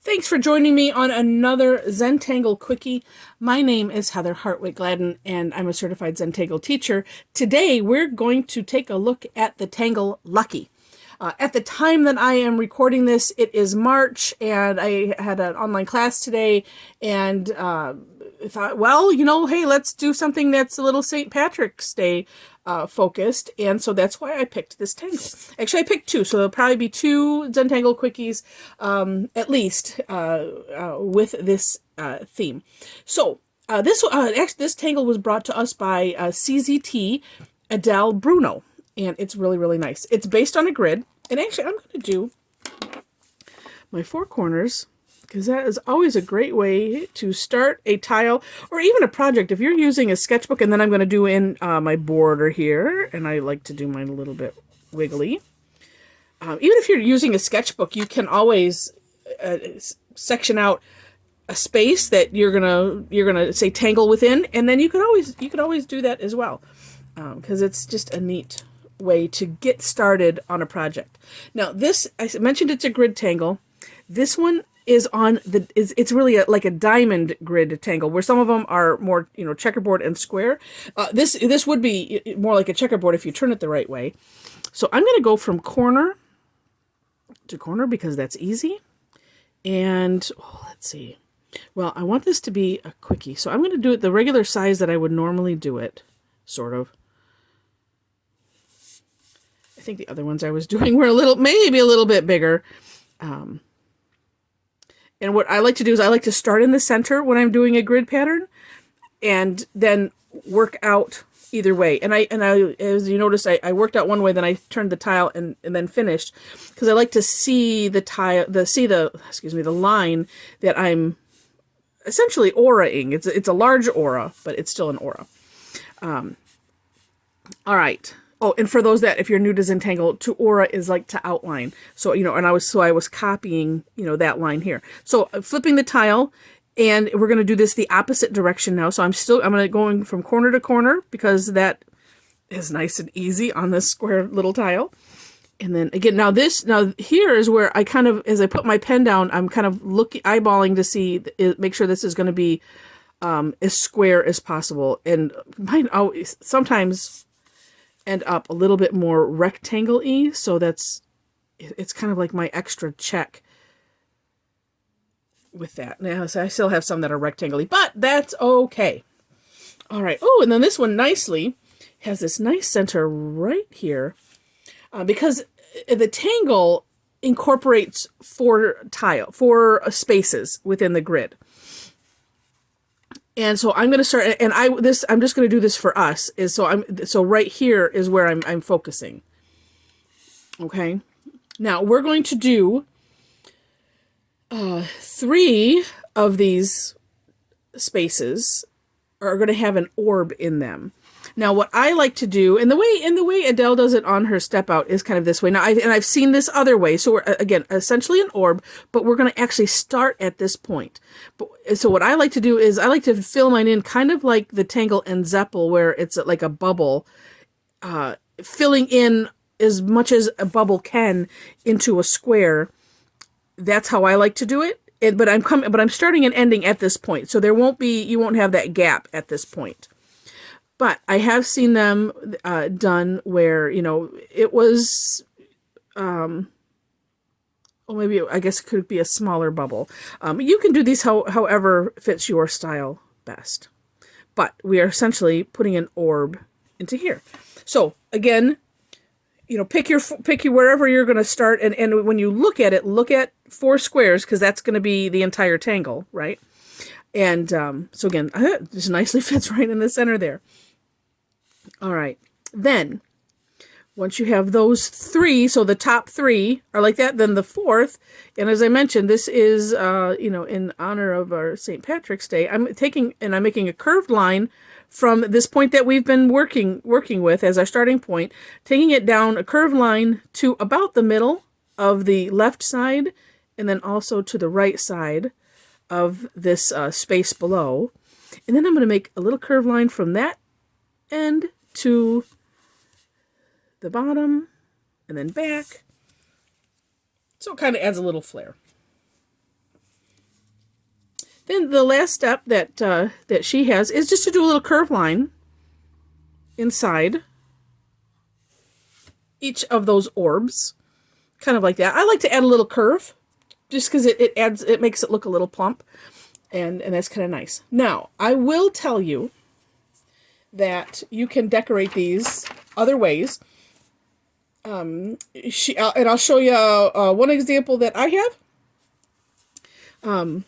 Thanks for joining me on another Zentangle Quickie. My name is Heather Hartwick Gladden, and I'm a Certified Zentangle Teacher. Today, we're going to take a look at the Tangle Lucky. At the time that I am recording this, it is March, and I had an online class today, and thought, well, hey, let's do something that's a little St. Patrick's Day focused, and so that's why I picked this tangle. Actually, I picked two, so there'll probably be two Zentangle Quickies at least with this theme. So this tangle was brought to us by CZT Adele Bruno, and it's really, really nice. It's based on a grid, and actually I'm going to do my four corners, because that is always a great way to start a tile or even a project. If you're using a sketchbook, and then I'm going to do in my border here, and I like to do mine a little bit wiggly. Even if you're using a sketchbook, you can always section out a space that you're gonna say tangle within, and then you could always do that as well, because it's just a neat way to get started on a project. Now this, I mentioned it's a grid tangle. This one is on it's really like a diamond grid tangle, where some of them are more checkerboard and square. This would be more like a checkerboard if you turn it the right way. So I'm going to go from corner to corner because that's easy. And let's see. Well, I want this to be a quickie, so I'm going to do it the regular size that I would normally do it, sort of. I think the other ones I was doing were maybe a little bit bigger. And what I like to do is I like to start in the center when I'm doing a grid pattern, and then work out either way. And I as you notice, I worked out one way, then I turned the tile and then finished, because I like to see the tile, the line that I'm essentially auraing. It's a large aura, but it's still an aura. All right. Oh, and for those that, if you're new to Zentangle, to aura is like to outline. So, and I was copying, that line here. So flipping the tile, and we're going to do this the opposite direction now. So I'm going to going from corner to corner, because that is nice and easy on this square little tile. And then again, now here is where I kind of, as I put my pen down, I'm kind of eyeballing to see, make sure this is going to be as square as possible. And mine always sometimes end up a little bit more rectangle-y, so it's kind of like my extra check with that. Now, so I still have some that are rectangle-y, but that's okay. All right. Oh, and then this one nicely has this nice center right here, because the tangle incorporates four spaces within the grid. And so I'm going to start, and I'm just going to do this for us. So right here is where I'm focusing. Okay. Now we're going to do 3 of these spaces are going to have an orb in them. Now, what I like to do, and the way Adele does it on her step out, is kind of this way. Now, I've seen this other way. So we're, again, essentially an orb, but we're going to actually start at this point. So what I like to do is I like to fill mine in kind of like the Tangle and Zeppel, where it's like a bubble, filling in as much as a bubble can into a square. That's how I like to do it. But I'm starting and ending at this point, so you won't have that gap at this point. But I have seen them done where, it was, maybe I guess it could be a smaller bubble. You can do these however fits your style best. But we are essentially putting an orb into here. So again, pick your wherever you're going to start, and when you look at 4 squares, because that's going to be the entire tangle, right? And so again, it just nicely fits right in the center there. All right, then once you have those 3, so the top 3 are like that, then the 4th, and as I mentioned, this is in honor of our St. Patrick's Day, I'm making a curved line from this point that we've been working with as our starting point, taking it down a curved line to about the middle of the left side, and then also to the right side of this space below. And then I'm going to make a little curved line from that end to the bottom, and then back. So it kind of adds a little flair. Then the last step that that she has is just to do a little curve line inside each of those orbs, kind of like that. I like to add a little curve just because it makes it look a little plump, and that's kind of nice. Now, I will tell you that you can decorate these other ways. And I'll show you one example that I have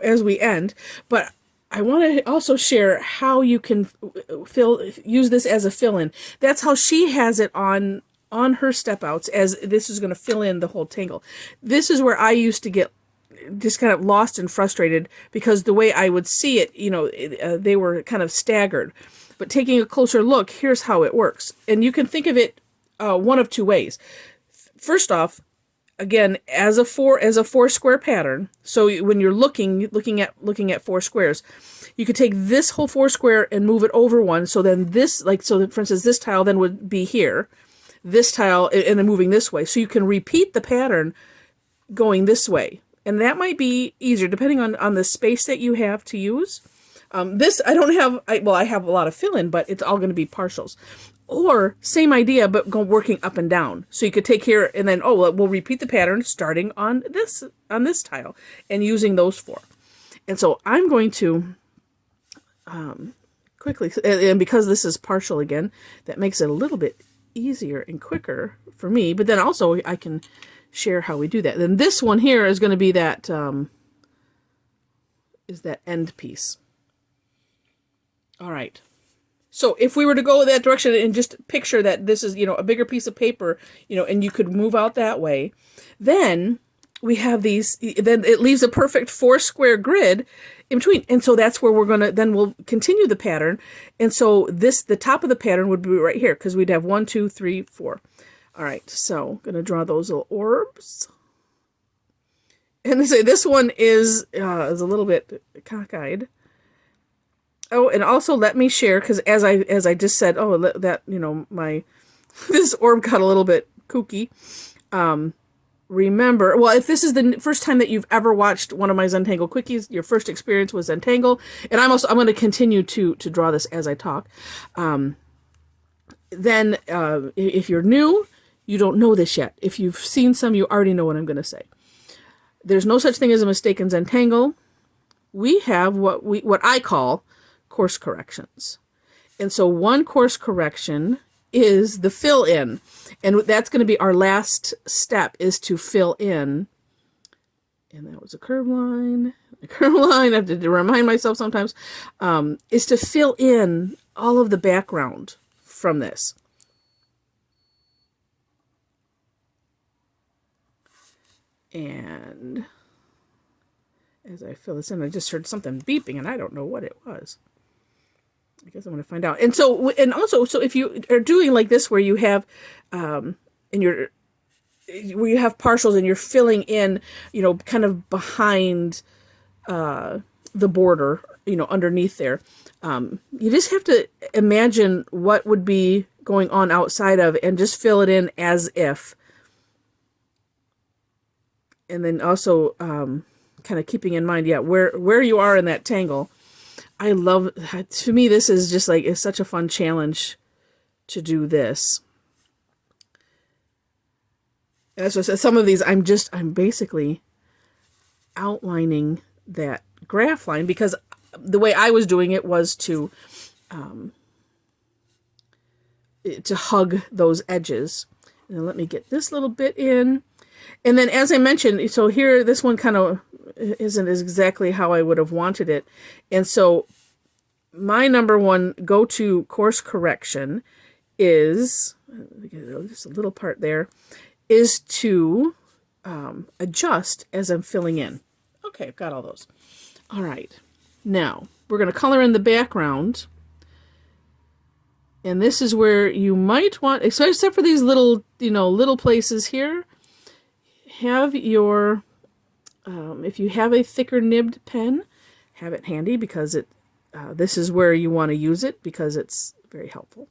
as we end, but I want to also share how you can use this as a fill-in. That's how she has it on her step outs, as this is going to fill in the whole tangle. This is where I used to get just kind of lost and frustrated, because the way I would see it, they were kind of staggered. But taking a closer look, here's how it works. And you can think of it one of two ways. First off, again, as a four square pattern. So when you're looking at four squares, you could take this whole four square and move it over one. So then this, for instance, this tile then would be here, this tile, and then moving this way. So you can repeat the pattern going this way. And that might be easier depending on the space that you have to use. This, I have a lot of fill-in, but it's all going to be partials. Or same idea, but working up and down. So you could take here and then, we'll repeat the pattern starting on this tile and using those four. And so I'm going to quickly, and because this is partial again, that makes it a little bit easier and quicker for me. But then also I can share how we do that. Then this one here is going to be that end piece. All right. So if we were to go that direction and just picture that this is, a bigger piece of paper, and you could move out that way, then we have these, then it leaves a perfect four square grid in between. And so that's where we'll continue the pattern. And so the top of the pattern would be right here, because we'd have 1, 2, 3, 4. All right. So I'm going to draw those little orbs. And they say this one is a little bit cockeyed. Oh, and also let me share, because as I just said, this orb got a little bit kooky. Remember, if this is the first time that you've ever watched one of my Zentangle quickies, your first experience with Zentangle, and I'm going to continue to draw this as I talk. Then if you're new, you don't know this yet. If you've seen some, you already know what I'm going to say. There's no such thing as a mistake in Zentangle. We have what I call course corrections. And so one course correction is the fill in. And that's going to be our last step, is to fill in. And that was a curve line. A curve line, I have to remind myself sometimes, is to fill in all of the background from this. And as I fill this in, I just heard something beeping, and I don't know what it was. I guess I'm going to find out. And so, so if you are doing like this, where you have, where you have partials and you're filling in, kind of behind the border, underneath there, you just have to imagine what would be going on outside of, and just fill it in as if. And then also, kind of keeping in mind, where you are in that tangle. To me, this is just it's such a fun challenge to do this. As I said, some of these, I'm basically outlining that graph line, because the way I was doing it was to hug those edges. And then let me get this little bit in. And then, as I mentioned, so here, this one kind of isn't exactly how I would have wanted it. And so my number one go-to course correction is, just a little part there, is to adjust as I'm filling in. Okay, I've got all those. All right. Now, we're going to color in the background. And this is where you might want, except for these little, little places here, have your, if you have a thicker nibbed pen, have it handy, because this is where you want to use it, because it's very helpful.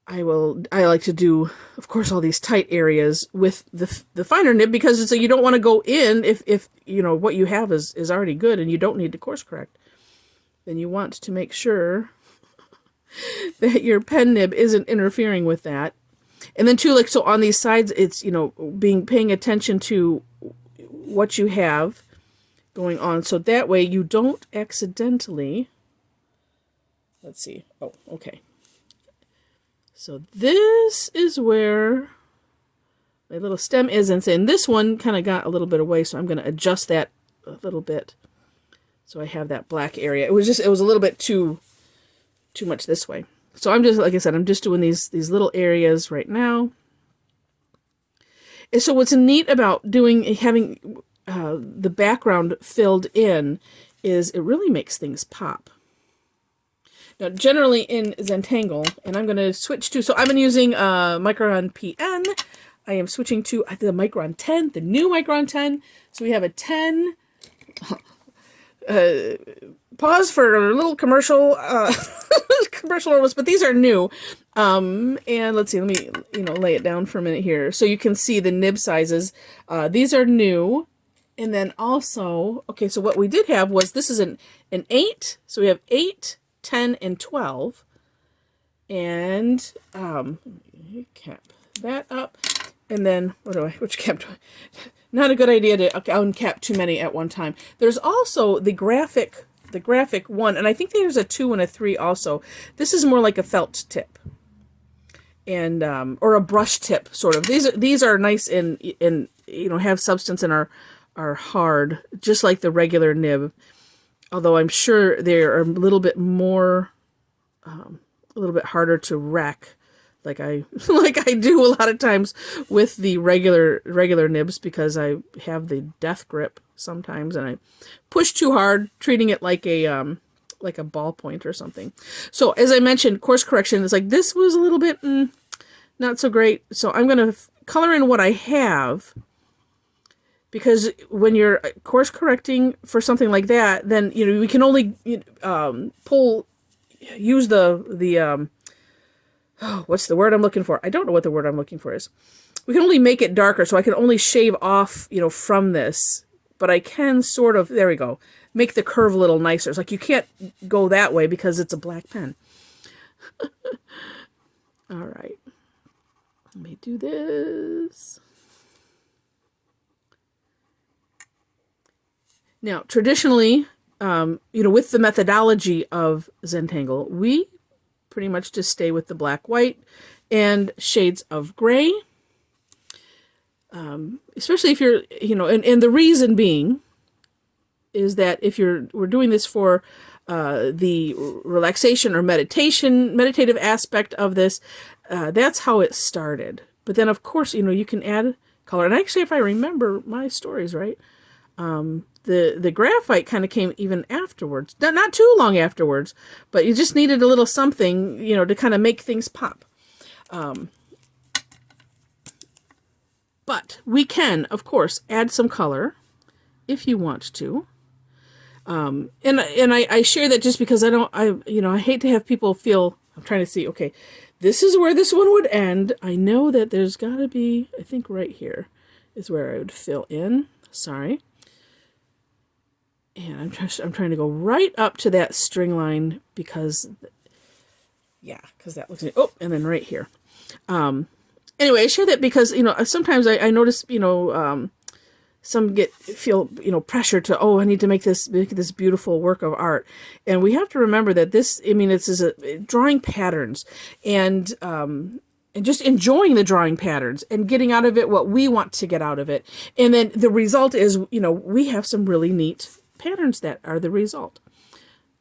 I like to do, of course, all these tight areas with the finer nib, because it's you don't want to go in if you know what you have is already good and you don't need to course correct. Then you want to make sure that your pen nib isn't interfering with that. And then too, like, so on these sides, it's, you know, paying attention to what you have going on, so that way you don't accidentally, let's see, oh, okay. So this is where my little stem is, and this one kind of got a little bit away, so I'm going to adjust that a little bit. So I have that black area. It was a little bit too much this way. So I'm just, like I said, I'm just doing these little areas right now. And so what's neat about having the background filled in is it really makes things pop. Now, generally in Zentangle, and I'm going to switch to, so I've been using Micron PN. I am switching to the Micron 10, the new Micron 10. So we have a 10. Pause for a little commercial, commercial almost, but these are new. And let's see, let me, lay it down for a minute here. So you can see the nib sizes. These are new. And then also, okay, so what we did have was, this is an 8. So we have 8, 10, and 12. And, cap that up. And then, which cap do I, not a good idea to uncap too many at one time. There's also the graphic one, and I think there's a 2 and a 3 also. This is more like a felt tip. And, or a brush tip, sort of. These are nice and have substance and are hard, just like the regular nib. Although I'm sure they're a little bit more, a little bit harder to wreck, like I do a lot of times with the regular nibs, because I have the death grip sometimes and I push too hard, treating it like a ballpoint or something. So as I mentioned, course correction is like, this was a little bit not so great. So I'm going to color in what I have. Because when you're course correcting for something like that, then we can only use the what's the word I'm looking for? I don't know what the word I'm looking for is. We can only make it darker, so I can only shave off from this, but I can sort of, there we go, make the curve a little nicer. It's like you can't go that way because it's a black pen. All right, let me do this. Now, traditionally, with the methodology of Zentangle, we pretty much just stay with the black, white, and shades of gray. Especially if you're, and the reason being is that if we're doing this for the relaxation or meditative aspect of this, that's how it started. But then, of course, you can add color. And actually, if I remember my stories right, the graphite kind of came even afterwards. Not too long afterwards, but you just needed a little something, to kind of make things pop. But we can, of course, add some color if you want to. And I share that just because I hate to have people feel, I'm trying to see, okay, this is where this one would end. I know that there's got to be, I think right here is where I would fill in. Sorry. And I'm trying to go right up to that string line because that looks, oh, and then right here. Anyway, I share that because, sometimes I notice, some feel pressure to, I need to make this beautiful work of art. And we have to remember that this, it's drawing patterns and just enjoying the drawing patterns and getting out of it what we want to get out of it. And then the result is, we have some really neat patterns that are the result.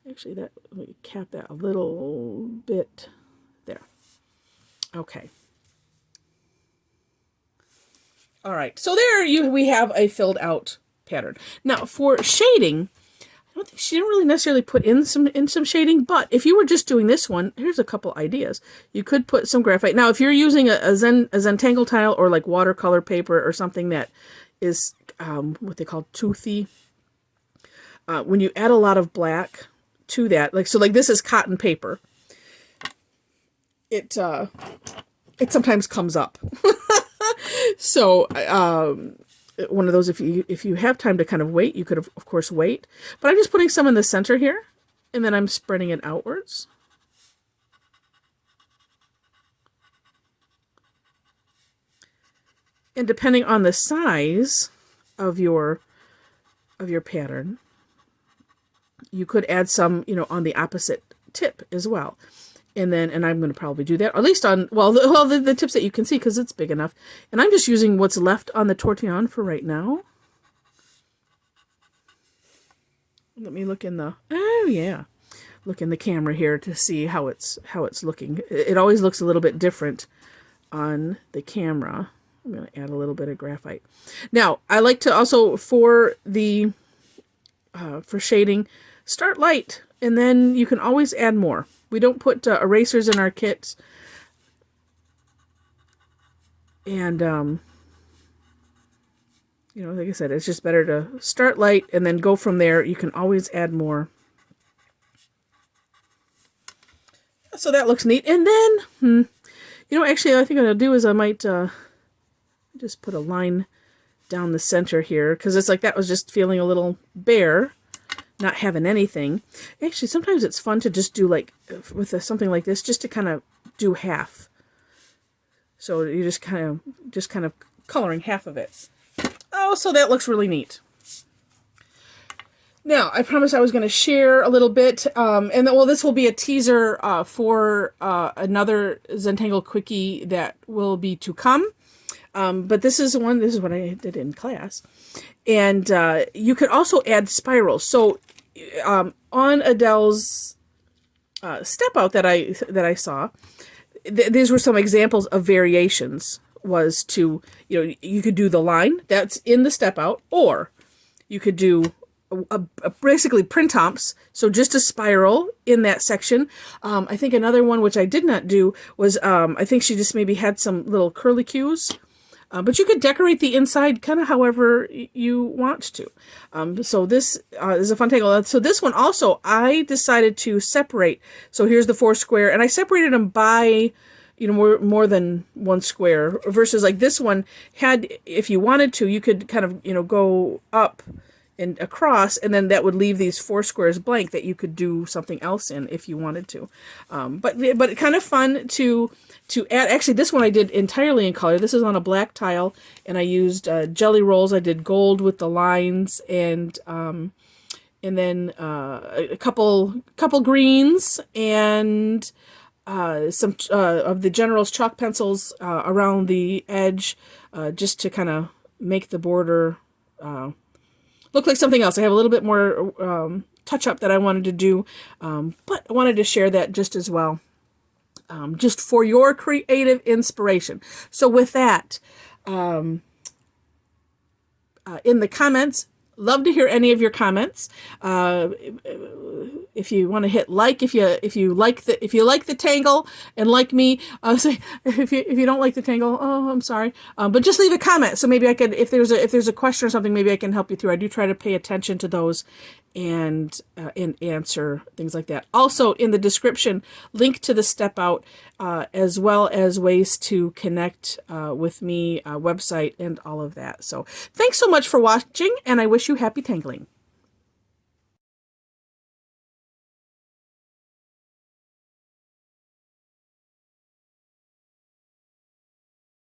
Actually, let me cap that a little bit there. Okay. All right, so there we have a filled out pattern. Now for shading, I don't think she didn't really necessarily put in some shading, but if you were just doing this one, here's a couple ideas. You could put some graphite. Now if you're using a Zentangle tile or like watercolor paper or something that is what they call toothy, when you add a lot of black to that, like this is cotton paper. it sometimes comes up. So one of those, if you have time to kind of wait, you could of course wait. But I'm just putting some in the center here, and then I'm spreading it outwards. And depending on the size of your pattern, you could add some, on the opposite tip as well. And I'm going to probably do that, or at least on, the tips that you can see, because it's big enough. And I'm just using what's left on the tortillon for right now. Let me look in the, look in the camera here to see how it's looking. It always looks a little bit different on the camera. I'm going to add a little bit of graphite. Now, I like to also, for shading, start light, and then you can always add more. We don't put erasers in our kits. And, like I said, it's just better to start light and then go from there. You can always add more. So that looks neat. And then, actually, I think what I'll do is I might just put a line down the center here, because it's like that was just feeling a little bare, not having anything. Actually, sometimes it's fun to just do, like, with something like this, just to kind of do half. So you just kind of coloring half of it. Oh, so that looks really neat. Now, I promised I was going to share a little bit, this will be a teaser for another Zentangle Quickie that will be to come. But this is what I did in class. And you could also add spirals. So on Adele's step out that I saw, these were some examples of variations. Was to, you could do the line that's in the step out, or you could do basically printomps, so just a spiral in that section. I think another one, which I did not do, was I think she just maybe had some little curlicues. But you could decorate the inside kind of however you want to. So this is a fun tangle. So this one also, I decided to separate. So here's the 4 square, and I separated them by, more than 1 square, versus like this one had, if you wanted to, you could kind of, go up and across, and then that would leave these 4 squares blank that you could do something else in if you wanted to. But kind of fun to add. Actually, this one I did entirely in color. This is on a black tile, and I used jelly rolls. I did gold with the lines, and then a couple greens, and some of the General's chalk pencils around the edge, just to kind of make the border look like something else. I have a little bit more touch-up that I wanted to do, but I wanted to share that just as well, just for your creative inspiration. So with that, in the comments, love to hear any of your comments. If you want to hit like, if you like the tangle, and like me, say if you don't like the tangle, oh, I'm sorry. But just leave a comment, so maybe I could, if there's a question or something, maybe I can help you through. I do try to pay attention to those and answer things like that. Also, in the description, link to the step out, as well as ways to connect with me, website, and all of that. So thanks so much for watching, and I wish you happy tangling.